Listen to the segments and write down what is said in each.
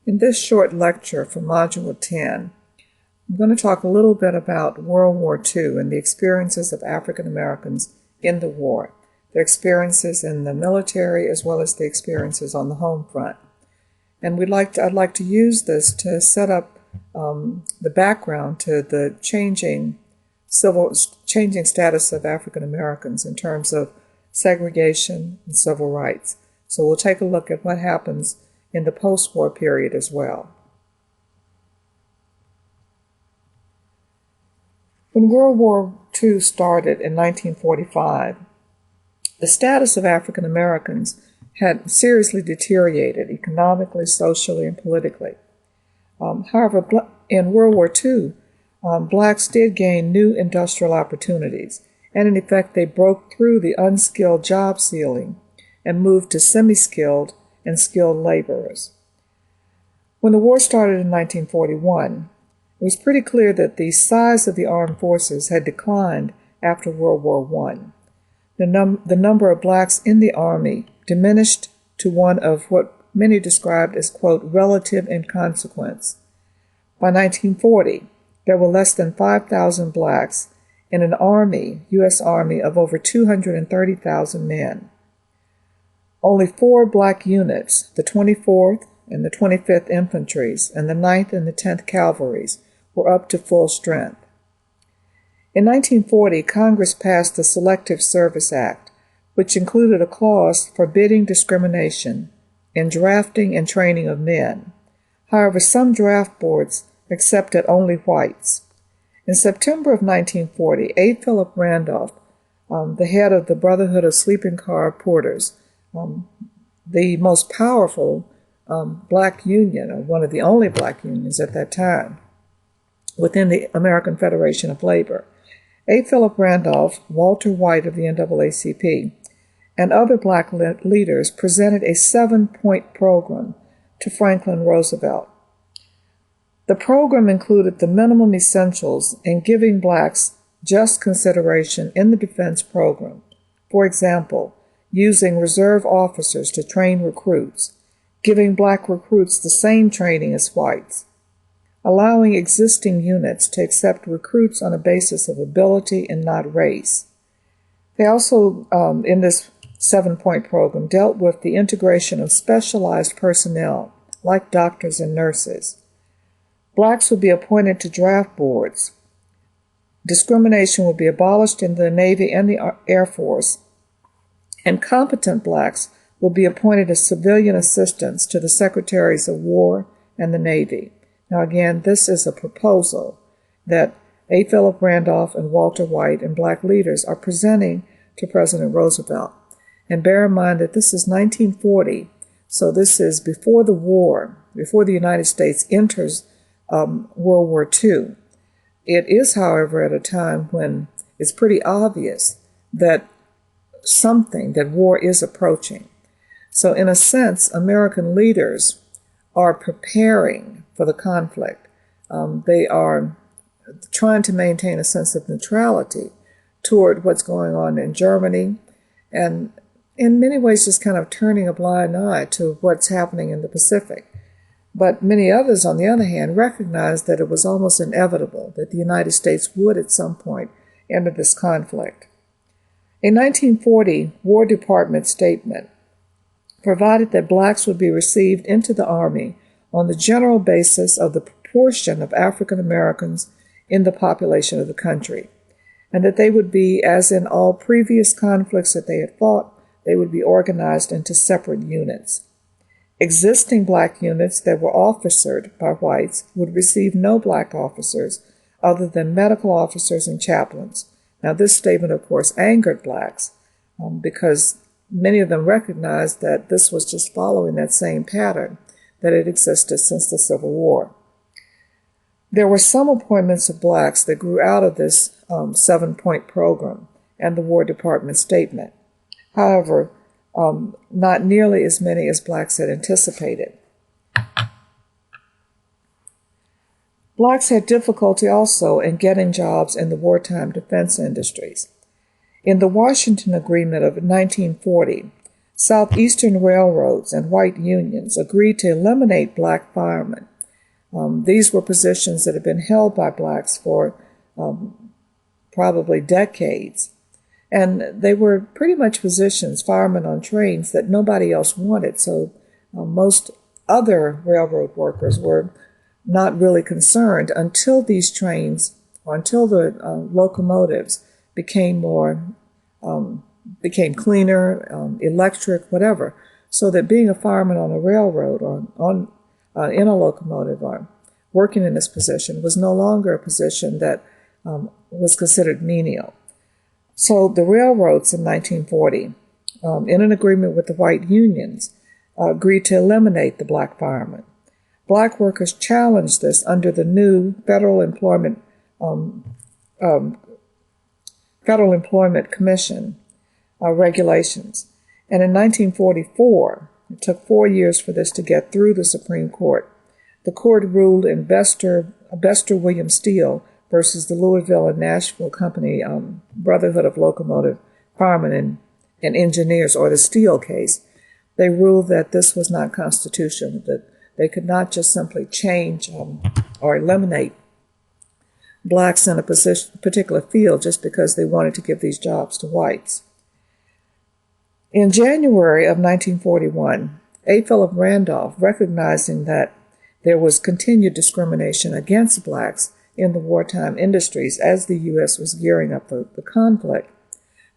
In this short lecture for Module 10, I'm going to talk a little bit about World War II and the experiences of African Americans in the war, their experiences in the military as well as the experiences on the home front. And I'd like to use this to set up the background to the changing status of African Americans in terms of segregation and civil rights. So we'll take a look at what happens in the post-war period as well. When World War II started in 1945, the status of African Americans had seriously deteriorated economically, socially, and politically. However, in World War II, blacks did gain new industrial opportunities, and in effect they broke through the unskilled job ceiling and moved to semi-skilled and skilled laborers. When the war started in 1941, it was pretty clear that the size of the armed forces had declined after World War I. The number of blacks in the Army diminished to one of what many described as, quote, relative inconsequence. By 1940, there were less than 5,000 blacks in an U.S. Army of over 230,000 men. Only 4 black units, the 24th and the 25th Infantries and the 9th and the 10th Cavalries, were up to full strength. In 1940, Congress passed the Selective Service Act, which included a clause forbidding discrimination in drafting and training of men. However, some draft boards accepted only whites. In September of 1940, A. Philip Randolph, the head of the Brotherhood of Sleeping Car Porters, the most powerful black union, or one of the only black unions at that time, within the American Federation of Labor. A. Philip Randolph, Walter White of the NAACP, and other black leaders presented a 7-point program to Franklin Roosevelt. The program included the minimum essentials in giving blacks just consideration in the defense program. For example, using reserve officers to train recruits, giving black recruits the same training as whites, allowing existing units to accept recruits on a basis of ability and not race. They also, in this 7-point program, dealt with the integration of specialized personnel, like doctors and nurses. Blacks would be appointed to draft boards. Discrimination would be abolished in the Navy and the Air Force, and competent blacks will be appointed as civilian assistants to the Secretaries of War and the Navy. Now again, this is a proposal that A. Philip Randolph and Walter White and black leaders are presenting to President Roosevelt. And bear in mind that this is 1940, so this is before the war, before the United States enters World War II. It is, however, at a time when it's pretty obvious that war is approaching. So in a sense, American leaders are preparing for the conflict. They are trying to maintain a sense of neutrality toward what's going on in Germany, and in many ways just kind of turning a blind eye to what's happening in the Pacific. But many others, on the other hand, recognized that it was almost inevitable that the United States would at some point enter this conflict. A 1940 War Department statement provided that blacks would be received into the Army on the general basis of the proportion of African Americans in the population of the country, and that they would be, as in all previous conflicts that they had fought, they would be organized into separate units. Existing black units that were officered by whites would receive no black officers other than medical officers and chaplains. Now, this statement, of course, angered blacks because many of them recognized that this was just following that same pattern that had existed since the Civil War. There were some appointments of blacks that grew out of this 7-point program and the War Department statement. However, not nearly as many as blacks had anticipated. Blacks had difficulty also in getting jobs in the wartime defense industries. In the Washington Agreement of 1940, Southeastern railroads and white unions agreed to eliminate black firemen. These were positions that had been held by blacks for probably decades. And they were pretty much positions, firemen on trains, that nobody else wanted. So most other railroad workers were not really concerned until these trains, or until the locomotives became cleaner, electric, whatever. So that being a fireman on a railroad or in a locomotive or working in this position was no longer a position that was considered menial. So the railroads in 1940, in an agreement with the white unions, agreed to eliminate the black firemen. Black workers challenged this under the new Federal Employment Commission regulations. And in 1944, it took 4 years for this to get through the Supreme Court. The court ruled in Bester William Steel versus the Louisville and Nashville Company Brotherhood of Locomotive Firemen and Engineers, or the Steel case. They ruled that this was not constitutional, that they could not just simply change or eliminate blacks in a particular field just because they wanted to give these jobs to whites. In January of 1941, A. Philip Randolph, recognizing that there was continued discrimination against blacks in the wartime industries as the U.S. was gearing up the conflict,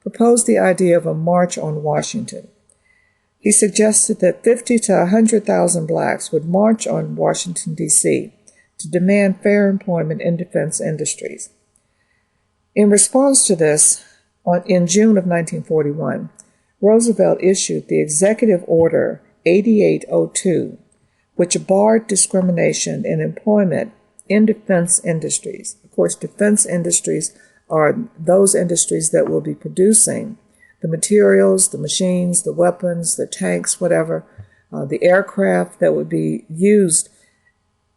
proposed the idea of a march on Washington. He suggested that 50 to 100,000 blacks would march on Washington, D.C. to demand fair employment in defense industries. In response to this, in June of 1941, Roosevelt issued the Executive Order 8802, which barred discrimination in employment in defense industries. Of course, defense industries are those industries that will be producing the materials, the machines, the weapons, the tanks, whatever, the aircraft that would be used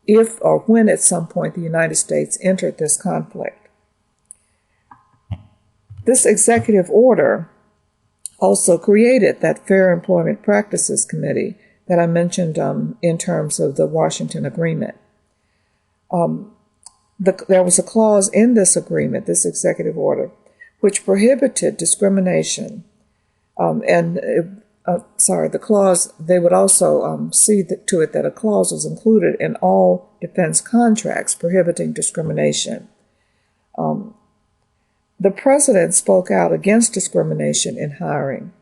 if or when at some point the United States entered this conflict. This executive order also created that Fair Employment Practices Committee that I mentioned in terms of the Washington Agreement. There was a clause in this agreement, this executive order, which prohibited discrimination. The clause, they would also see to it that a clause was included in all defense contracts prohibiting discrimination. The president spoke out against discrimination in hiring,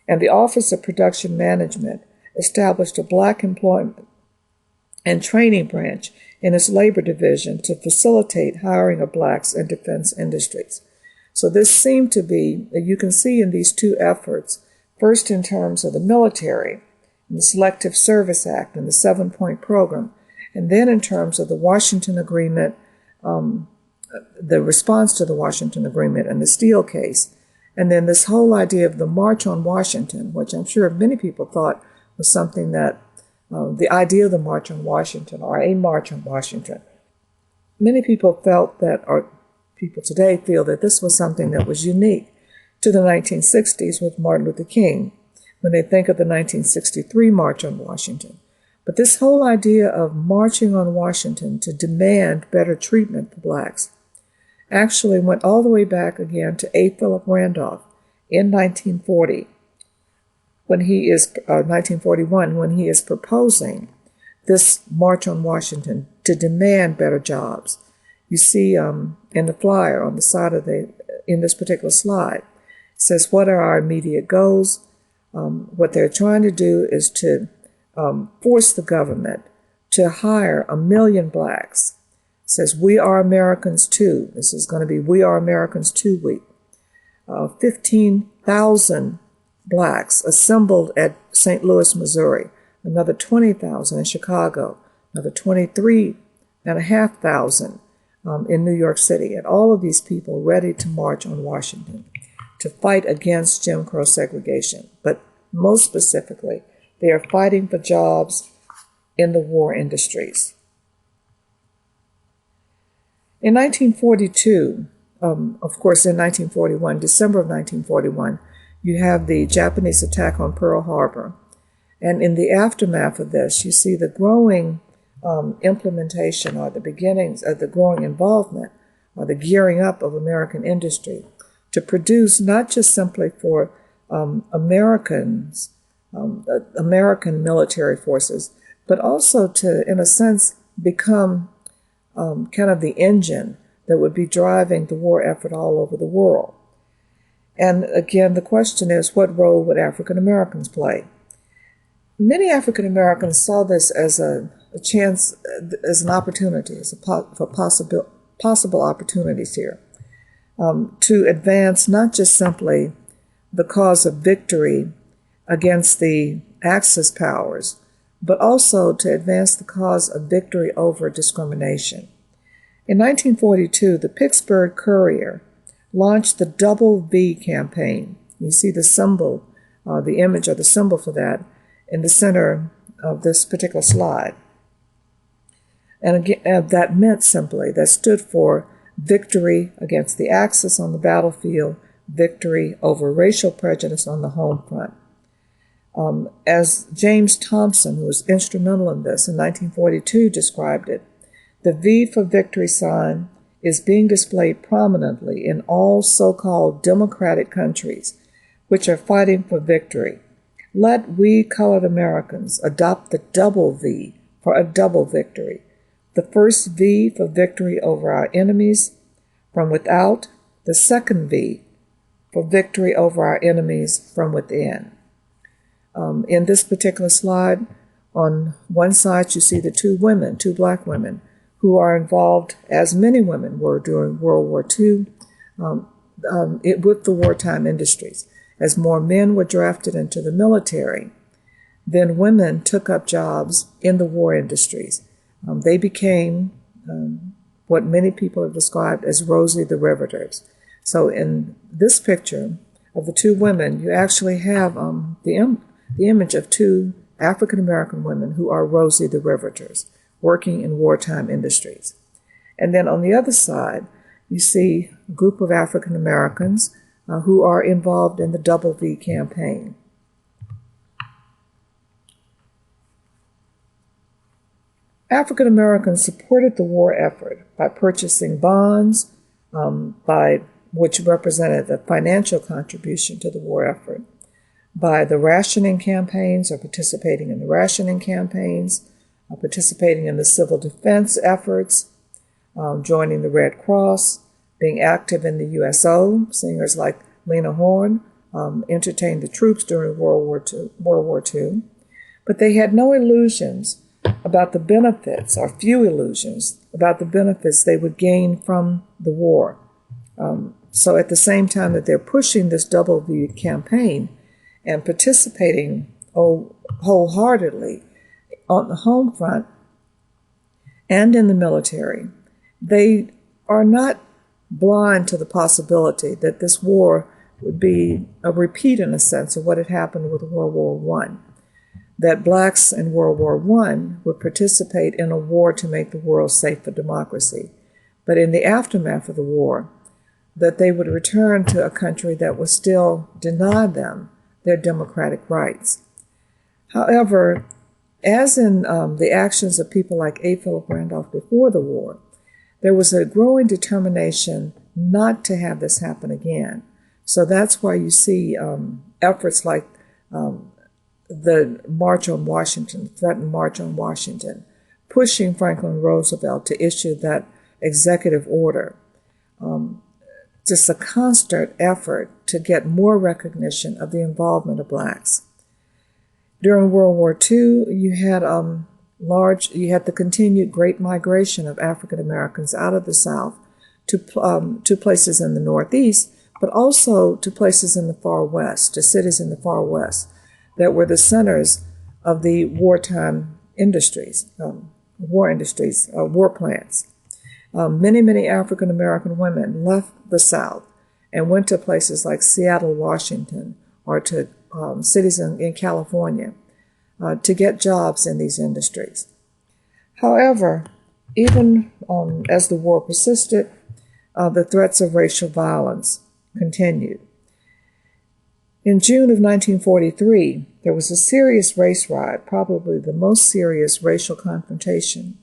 and the Office of Production Management established a black employment and training branch in its labor division to facilitate hiring of blacks in defense industries. So this seemed to be, you can see in these two efforts, first in terms of the military, and the Selective Service Act and the 7-Point Program, and then in terms of the Washington Agreement, the response to the Washington Agreement and the Steele case, and then this whole idea of the March on Washington, which I'm sure many people thought was something that, the idea of the March on Washington, or a March on Washington, many people felt that, or people today feel that this was something that was unique to the 1960s with Martin Luther King, when they think of the 1963 March on Washington. But this whole idea of marching on Washington to demand better treatment for blacks actually went all the way back again to A. Philip Randolph in 1940, when he is 1941, when he is proposing this March on Washington to demand better jobs. You see in the flyer on the side of in this particular slide, it says, what are our immediate goals? What they're trying to do is to force the government to hire 1 million blacks. It says, we are Americans too. This is going to be We Are Americans Too Week. 15,000 blacks assembled at St. Louis, Missouri, another 20,000 in Chicago, another 23,500 in New York City, and all of these people ready to march on Washington to fight against Jim Crow segregation. But most specifically, they are fighting for jobs in the war industries. In 1942, of course, in 1941, December of 1941, you have the Japanese attack on Pearl Harbor. And in the aftermath of this, you see the growing implementation or the beginnings of the growing involvement or the gearing up of American industry to produce not just simply for Americans, American military forces, but also to, in a sense, become kind of the engine that would be driving the war effort all over the world. And again, the question is, what role would African Americans play? Many African Americans saw this as a chance, as an opportunity, for possible opportunities here to advance not just simply the cause of victory against the Axis powers, but also to advance the cause of victory over discrimination. In 1942, the Pittsburgh Courier launched the Double V campaign. You see the symbol, the image or the symbol for that in the center of this particular slide. And again, that meant simply, that stood for victory against the Axis on the battlefield, victory over racial prejudice on the home front. As James Thompson, who was instrumental in this in 1942, described it, the V for victory sign is being displayed prominently in all so-called democratic countries which are fighting for victory. Let we colored Americans adopt the double V for a double victory. The first V for victory over our enemies from without, the second V for victory over our enemies from within. In this particular slide, on one side you see the two black women, who are involved, as many women were during World War II, with the wartime industries. As more men were drafted into the military, then women took up jobs in the war industries. They became what many people have described as Rosie the Riveters. So in this picture of the two women, you actually have the image of two African-American women who are Rosie the Riveters, working in wartime industries. And then on the other side, you see a group of African-Americans who are involved in the Double V campaign. African Americans supported the war effort by purchasing bonds, which represented the financial contribution to the war effort, by the rationing campaigns or participating in the rationing campaigns, participating in the civil defense efforts, joining the Red Cross, being active in the USO. Singers like Lena Horne entertained the troops during World War II. But they had no illusions about the benefits, or few illusions, about the benefits they would gain from the war. So at the same time that they're pushing this Double V campaign and participating wholeheartedly on the home front and in the military, they are not blind to the possibility that this war would be a repeat, in a sense, of what had happened with World War I. That blacks in World War I would participate in a war to make the world safe for democracy. But in the aftermath of the war, that they would return to a country that would still deny them their democratic rights. However, as in the actions of people like A. Philip Randolph before the war, there was a growing determination not to have this happen again. So that's why you see efforts like the March on Washington, threatened March on Washington, pushing Franklin Roosevelt to issue that executive order. Just a constant effort to get more recognition of the involvement of blacks. During World War II, you had the continued great migration of African Americans out of the South to places in the Northeast, but also to places in the far West, to cities in the far West that were the centers of the wartime industries, war plants. Many African American women left the South and went to places like Seattle, Washington, or to cities in California to get jobs in these industries. However, even as the war persisted, the threats of racial violence continued. In June of 1943, there was a serious race riot, probably the most serious racial confrontation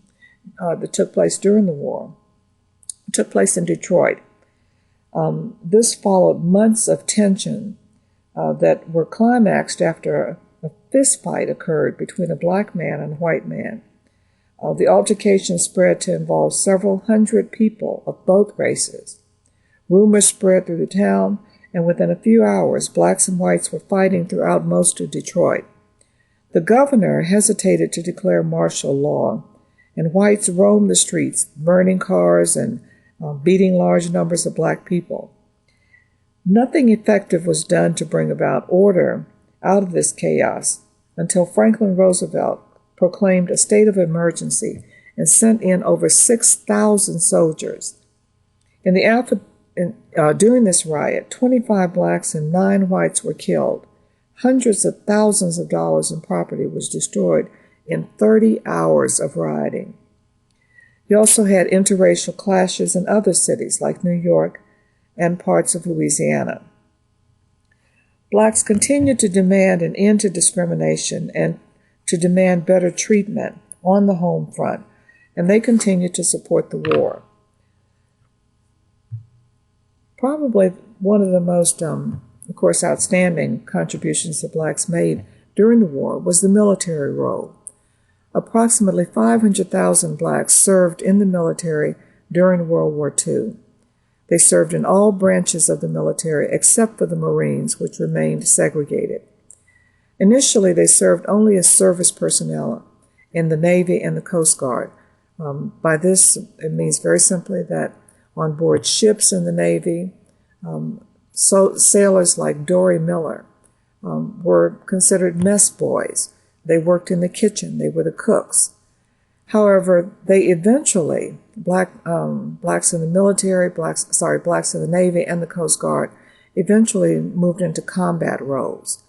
that took place during the war. It took place in Detroit. This followed months of tension that were climaxed after a fist fight occurred between a black man and a white man. The altercation spread to involve several hundred people of both races. Rumors spread through the town, and within a few hours, blacks and whites were fighting throughout most of Detroit. The governor hesitated to declare martial law, and whites roamed the streets, burning cars and beating large numbers of black people. Nothing effective was done to bring about order out of this chaos until Franklin Roosevelt proclaimed a state of emergency and sent in over 6,000 soldiers. During this riot, 25 blacks and 9 whites were killed. Hundreds of thousands of dollars in property was destroyed in 30 hours of rioting. You also had interracial clashes in other cities like New York and parts of Louisiana. Blacks continued to demand an end to discrimination and to demand better treatment on the home front, and they continued to support the war. Probably one of the most, of course, outstanding contributions that blacks made during the war was the military role. Approximately 500,000 blacks served in the military during World War II. They served in all branches of the military except for the Marines, which remained segregated. Initially, they served only as service personnel in the Navy and the Coast Guard. By this, it means very simply that on board ships in the Navy, sailors like Dory Miller were considered mess boys. They worked in the kitchen. They were the cooks. However, they eventually, blacks in the military, blacks in the Navy and the Coast Guard, eventually moved into combat roles.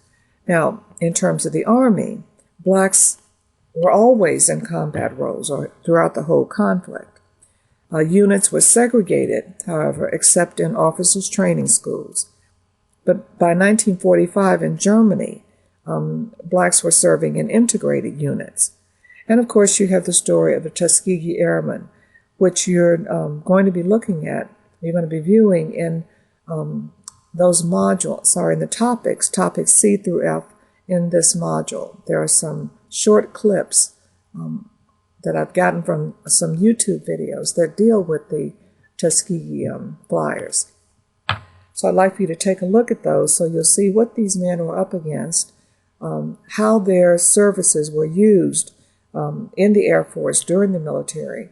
Now, in terms of the Army, blacks were always in combat roles or throughout the whole conflict. Units were segregated, however, except in officers' training schools. But by 1945 in Germany, blacks were serving in integrated units. And of course, you have the story of the Tuskegee Airmen, which you're going to be looking at, you're going to be viewing in those modules, in the topics C through F in this module. There are some short clips that I've gotten from some YouTube videos that deal with the Tuskegee Flyers. So I'd like for you to take a look at those so you'll see what these men were up against, how their services were used in the Air Force during the military,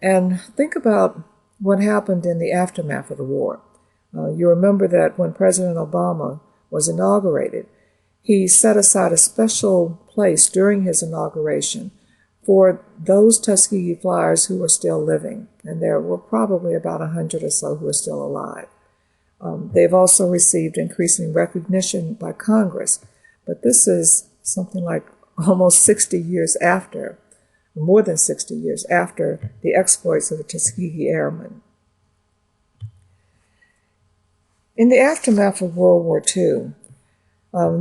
and think about what happened in the aftermath of the war. You remember that when President Obama was inaugurated, he set aside a special place during his inauguration for those Tuskegee Flyers who were still living, and there were probably about 100 or so who are still alive. They've also received increasing recognition by Congress, but this is something like almost 60 years after, more than 60 years after the exploits of the Tuskegee Airmen. In the aftermath of World War II,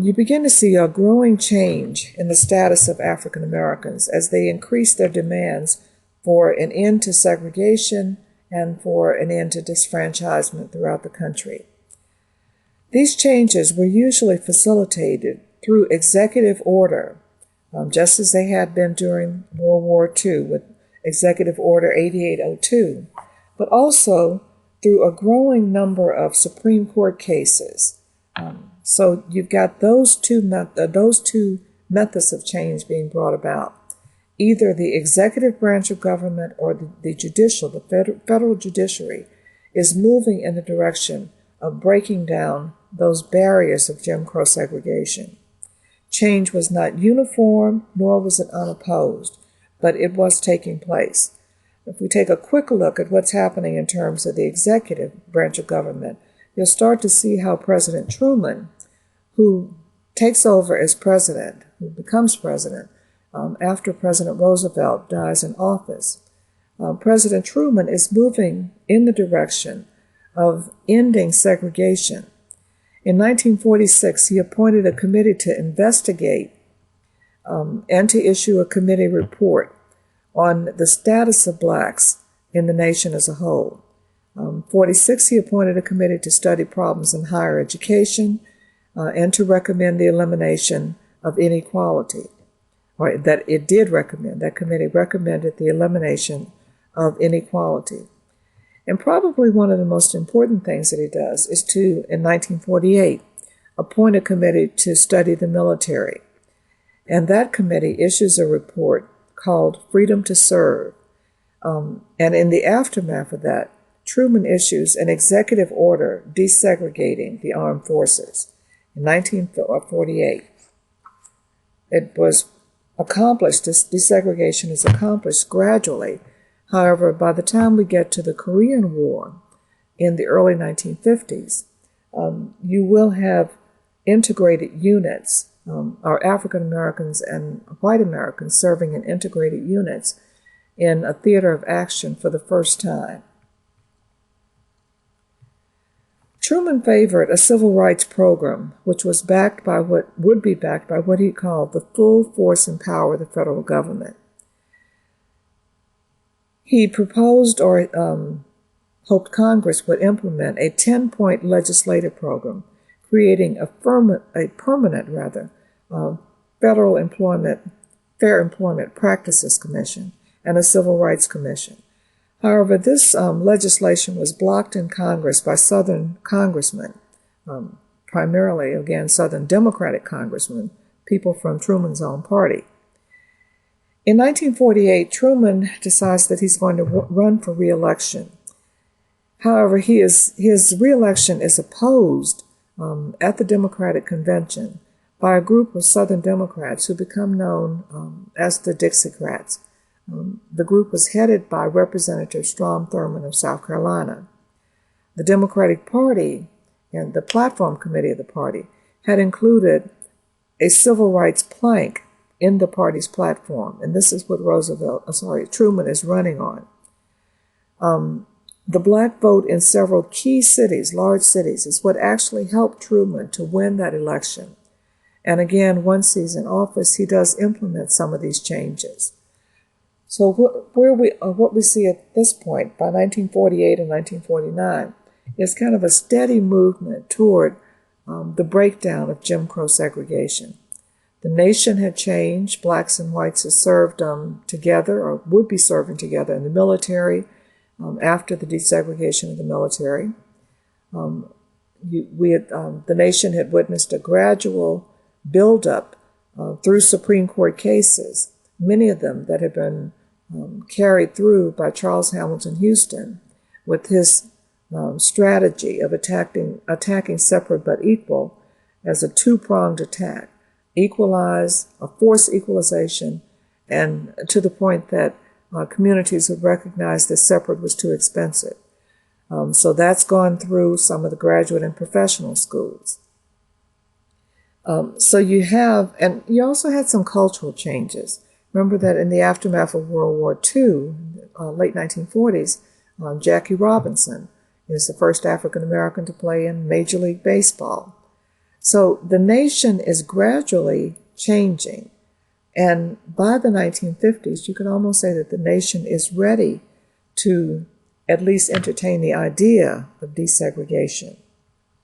you begin to see a growing change in the status of African Americans as they increase their demands for an end to segregation and for an end to disfranchisement throughout the country. These changes were usually facilitated through executive order, just as they had been during World War II with Executive Order 8802, but also through a growing number of Supreme Court cases. So you've got those two methods of change being brought about. Either the executive branch of government or the judicial, the federal judiciary, is moving in the direction of breaking down those barriers of Jim Crow segregation. Change was not uniform, nor was it unopposed, but it was taking place. If we take a quick look at what's happening in terms of the executive branch of government, you'll start to see how President Truman, who takes over as president, who becomes president, after President Roosevelt dies in office, President Truman is moving in the direction of ending segregation. In 1946, he appointed a committee to investigate and to issue a committee report on the status of blacks in the nation as a whole. 46, he appointed a committee to study problems in higher education and to recommend the elimination of inequality, or that it did recommend. That committee recommended the elimination of inequality. And probably one of the most important things that he does is to, in 1948, appoint a committee to study the military. And that committee issues a report called Freedom to Serve. And in the aftermath of that, Truman issues an executive order desegregating the armed forces in 1948. It was accomplished, this desegregation is accomplished gradually. However, by the time we get to the Korean War in the early 1950s, you will have integrated units, or African Americans and white Americans serving in integrated units in a theater of action for the first time. Truman favored a civil rights program which was backed by what would be backed by what he called the full force and power of the federal government. He proposed or hoped Congress would implement a 10-point legislative program creating a permanent federal Fair Employment Practices Commission and a Civil Rights Commission. However, this legislation was blocked in Congress by Southern congressmen, primarily, again, Southern Democratic congressmen, people from Truman's own party. In 1948, Truman decides that he's going to run for re-election. However, his re-election is opposed at the Democratic Convention by a group of Southern Democrats who become known as the Dixiecrats. The group was headed by Representative Strom Thurmond of South Carolina. The Democratic Party and the platform committee of the party had included a civil rights plank in the party's platform, and this is what Truman is running on. The black vote in several key cities, large cities, is what actually helped Truman to win that election. And again, once he's in office, he does implement some of these changes. So what we see at this point, by 1948 and 1949, is kind of a steady movement toward the breakdown of Jim Crow segregation. The nation had changed. Blacks and whites had served together, or would be serving together in the military after the desegregation of the military. The nation had witnessed a gradual buildup through Supreme Court cases, many of them that had been carried through by Charles Hamilton Houston with his strategy of attacking separate but equal as a two-pronged attack. Equalize, a forced equalization, and to the point that communities would recognize that separate was too expensive. So that's gone through some of the graduate and professional schools. So you have, and you also had some cultural changes. Remember that in the aftermath of World War II, late 1940s, Jackie Robinson is the first African American to play in Major League Baseball. So the nation is gradually changing. And by the 1950s, you could almost say that the nation is ready to at least entertain the idea of desegregation.